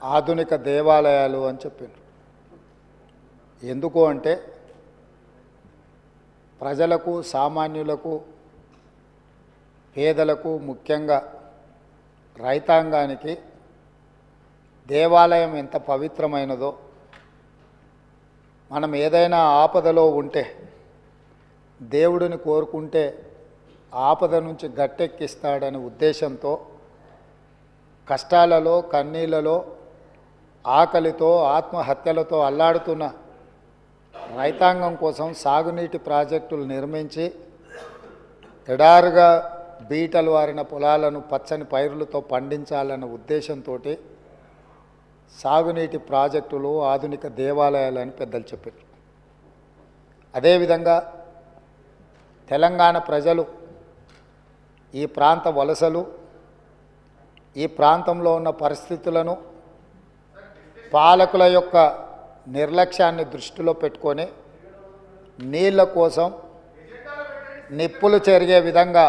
ఆధునిక దేవాలయాలు అని చెప్పారు. ఎందుకు అంటే ప్రజలకు, సామాన్యులకు, పేదలకు, ముఖ్యంగా రైతాంగానికి దేవాలయం ఎంత పవిత్రమైనదో, మనం ఏదైనా ఆపదలో ఉంటే దేవుడిని కోరుకుంటే ఆపద నుంచి గట్టెక్కిస్తాడనే ఉద్దేశంతో కష్టాలలో, కన్నీళ్లలో, ఆకలితో, ఆత్మహత్యలతో అల్లాడుతున్న రైతాంగం కోసం సాగునీటి ప్రాజెక్టులు నిర్మించి ఎడారుగా బీటలు వారిన పొలాలను పచ్చని పైరులతో పండించాలన్న ఉద్దేశంతో సాగునీటి ప్రాజెక్టులు, ఆధునిక దేవాలయాలు అని పెద్దలు చెప్పారు. అదేవిధంగా తెలంగాణ ప్రజలు, ఈ ప్రాంత వలసలు, ఈ ప్రాంతంలో ఉన్న పరిస్థితులను, పాలకుల యొక్క నిర్లక్ష్యాన్ని దృష్టిలో పెట్టుకొని నీళ్ళ కోసం నిప్పులు చెరిగే విధంగా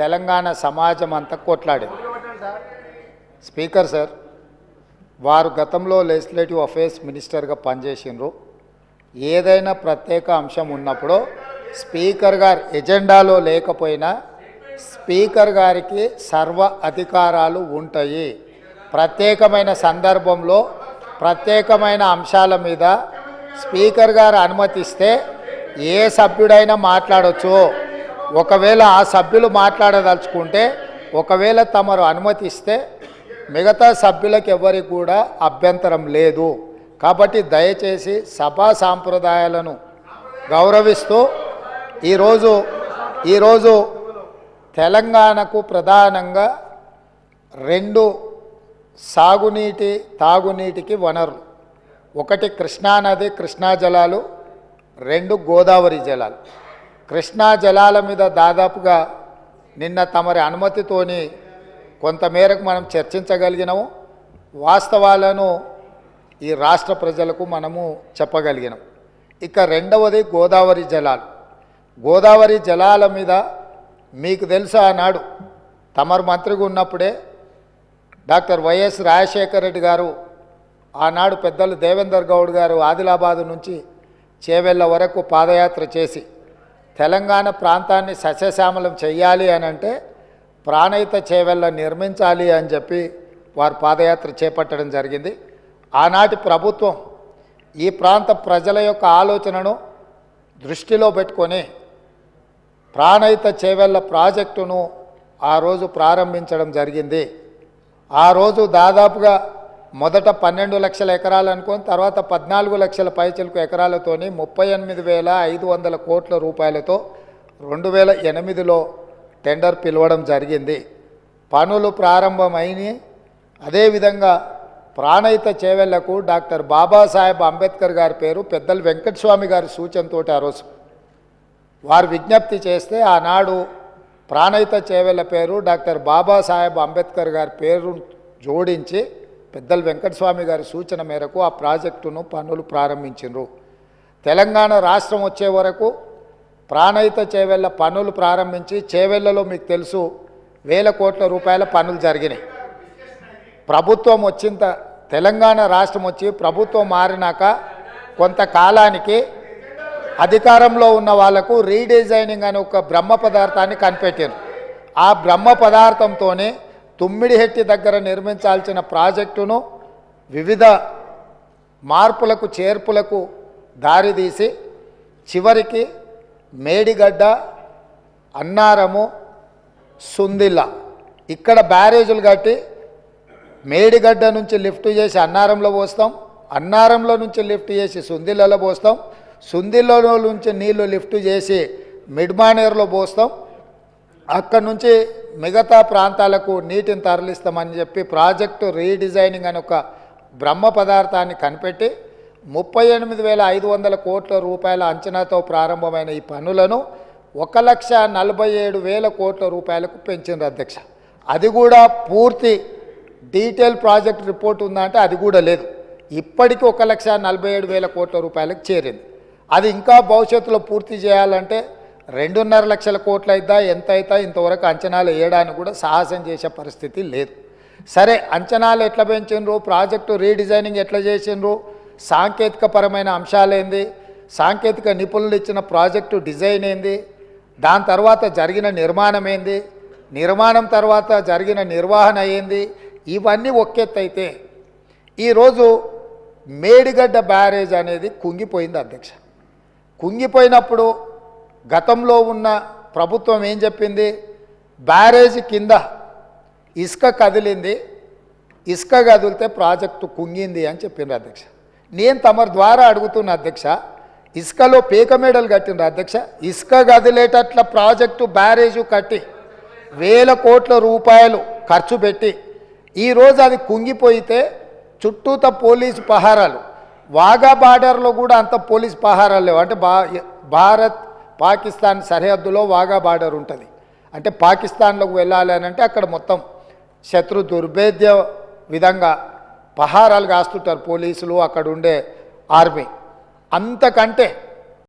తెలంగాణ సమాజం అంతా కొట్లాడింది. స్పీకర్ సార్, వారు గతంలో లెజిస్లేటివ్ అఫేర్స్ మినిస్టర్గా పనిచేసినారు. ఏదైనా ప్రత్యేక అంశం ఉన్నప్పుడు స్పీకర్ గారు ఎజెండాలో లేకపోయినా స్పీకర్ గారికి సర్వ అధికారాలు ఉంటాయి. ప్రత్యేకమైన సందర్భంలో ప్రత్యేకమైన అంశాల మీద స్పీకర్ గారు అనుమతిస్తే ఏ సభ్యుడైనా మాట్లాడవచ్చు. ఒకవేళ ఆ సభ్యులు మాట్లాడదలుచుకుంటే, ఒకవేళ తమరు అనుమతిస్తే మిగతా సభ్యులకు ఎవరికి కూడా అభ్యంతరం లేదు. కాబట్టి దయచేసి సభా సాంప్రదాయాలను గౌరవిస్తూ ఈరోజు తెలంగాణకు ప్రధానంగా రెండు సాగునీటి, తాగునీటికి వనరులు. ఒకటి కృష్ణానది, కృష్ణా జలాలు, రెండు గోదావరి జలాలు. కృష్ణా జలాల మీద దాదాపుగా నిన్న తమరి అనుమతితోని కొంతమేరకు మనం చర్చించగలిగినాము. వాస్తవాలను ఈ రాష్ట్ర ప్రజలకు మనము చెప్పగలిగినాం. ఇక రెండవది గోదావరి జలాలు. గోదావరి జలాల మీద మీకు తెలుసు, ఆనాడు తమరు మంత్రిగా ఉన్నప్పుడే డాక్టర్ వైఎస్ రాజశేఖర రెడ్డి గారు, ఆనాడు పెద్దలు దేవేందర్ గౌడ్ గారు ఆదిలాబాదు నుంచి చేవెళ్ళ వరకు పాదయాత్ర చేసి తెలంగాణ ప్రాంతాన్ని సస్యశ్యామలం చేయాలి అని అంటే ప్రాణహిత చేవెళ్ళ నిర్మించాలి అని చెప్పి వారు పాదయాత్ర చేపట్టడం జరిగింది. ఆనాటి ప్రభుత్వం ఈ ప్రాంత ప్రజల యొక్క ఆలోచనను దృష్టిలో పెట్టుకొని ప్రాణహిత చేవెళ్ళ ప్రాజెక్టును ఆ రోజు ప్రారంభించడం జరిగింది. ఆ రోజు దాదాపుగా మొదట 12 లక్షల ఎకరాలు అనుకొని తర్వాత 14 లక్షల పైచిలకు ఎకరాలతోని 38,500 కోట్ల రూపాయలతో 2008లో టెండర్ పిలవడం జరిగింది. పనులు ప్రారంభమైనవి. అదేవిధంగా ప్రాణహిత చేవెళ్లకు డాక్టర్ బాబాసాహెబ్ అంబేద్కర్ గారి పేరు పెద్దలు వెంకటస్వామి గారి సూచనతో ఆ రోజు వారు విజ్ఞప్తి చేస్తే ఆనాడు ప్రాణహిత చేవెళ్ళ పేరు డాక్టర్ బాబాసాహెబ్ అంబేద్కర్ గారి పేరు జోడించి పెద్దలు వెంకటస్వామి గారి సూచన మేరకు ఆ ప్రాజెక్టును పనులు ప్రారంభించారు. తెలంగాణ రాష్ట్రం వచ్చే వరకు ప్రాణహిత చేవెళ్ళ పనులు ప్రారంభించి చేవెళ్ళలో మీకు తెలుసు 1000 కోట్ల రూపాయల పనులు జరిగినాయి. ప్రభుత్వం తెలంగాణ రాష్ట్రం వచ్చి ప్రభుత్వం మారినాక కొంతకాలానికి అధికారంలో ఉన్న వాళ్లకు రీడిజైనింగ్ అనే ఒక బ్రహ్మ పదార్థాన్ని కనిపెట్టారు. ఆ బ్రహ్మ పదార్థంతోనే తుమ్మిడిహెట్టి దగ్గర నిర్మించాల్సిన ప్రాజెక్టును వివిధ మార్పులకు, చేర్పులకు దారితీసి చివరికి మేడిగడ్డ, అన్నారము, సుందిల్ల ఇక్కడ బ్యారేజులు కట్టి మేడిగడ్డ నుంచి లిఫ్ట్ చేసి అన్నారంలో పోస్తాం, అన్నారంలో నుంచి లిఫ్ట్ చేసి సుందిల్లలో పోస్తాం, సుందిల్లలో నుంచి నీళ్లు లిఫ్ట్ చేసి మిడ్మానేరులో పోస్తాం, అక్కడి నుంచి మిగతా ప్రాంతాలకు నీటిని తరలిస్తామని చెప్పి ప్రాజెక్టు రీడిజైనింగ్ అని ఒక బ్రహ్మ పదార్థాన్ని కనిపెట్టి 38,500 కోట్ల రూపాయల అంచనాతో ప్రారంభమైన ఈ పనులను 1,47,000 కోట్ల రూపాయలకు పెంచింది అధ్యక్ష. అది కూడా పూర్తి డీటెయిల్ ప్రాజెక్ట్ రిపోర్ట్ ఉందంటే అది కూడా లేదు. ఇప్పటికీ 1,47,000 కోట్ల రూపాయలకు చేరింది. అది ఇంకా భవిష్యత్తులో పూర్తి చేయాలంటే 2.5 లక్షల కోట్లు అయిద్దా, ఎంత అవుతా ఇంతవరకు అంచనాలు వేయడానికి కూడా సాహసం చేసే పరిస్థితి లేదు. సరే అంచనాలు ఎట్లా పెంచిండ్రు, ప్రాజెక్టు రీడిజైనింగ్ ఎట్లా చేసిండ్రు, సాంకేతికపరమైన అంశాలేంది, సాంకేతిక నిపుణులు ఇచ్చిన ప్రాజెక్టు డిజైన్ ఏంది, దాని తర్వాత జరిగిన నిర్మాణం ఏంది, నిర్మాణం తర్వాత జరిగిన నిర్వహణ ఏంది, ఇవన్నీ ఒక్కెత్తైతే ఈరోజు మేడిగడ్డ బ్యారేజ్ అనేది కుంగిపోయింది అధ్యక్ష. కుంగిపోయినప్పుడు గతంలో ఉన్న ప్రభుత్వం ఏం చెప్పింది, బ్యారేజ్ కింద ఇసుక కదిలింది, ఇసుక కదిలితే ప్రాజెక్టు కుంగింది అని చెప్పిండ్రు అధ్యక్ష. నేను తమరి ద్వారా అడుగుతున్న అధ్యక్ష, ఇసుకలో పీక మేడలు కట్టిండ్రు అధ్యక్ష. ఇసుక కదిలేటట్ల ప్రాజెక్టు బ్యారేజు కట్టి 1000 కోట్ల రూపాయలు ఖర్చు పెట్టి ఈరోజు అది కుంగిపోయితే చుట్టూత పోలీసు పహారాలు, వాఘా బార్డర్లో కూడా అంత పోలీసు పహారాలు లేవు. అంటే భారత్ పాకిస్తాన్ సరిహద్దులో వాఘా బార్డర్ ఉంటుంది. అంటే పాకిస్తాన్లోకి వెళ్ళాలి అని అంటే అక్కడ మొత్తం శత్రు దుర్భేద్య విధంగా పహారాలు కాస్తుంటారు పోలీసులు, అక్కడ ఉండే ఆర్మీ. అంతకంటే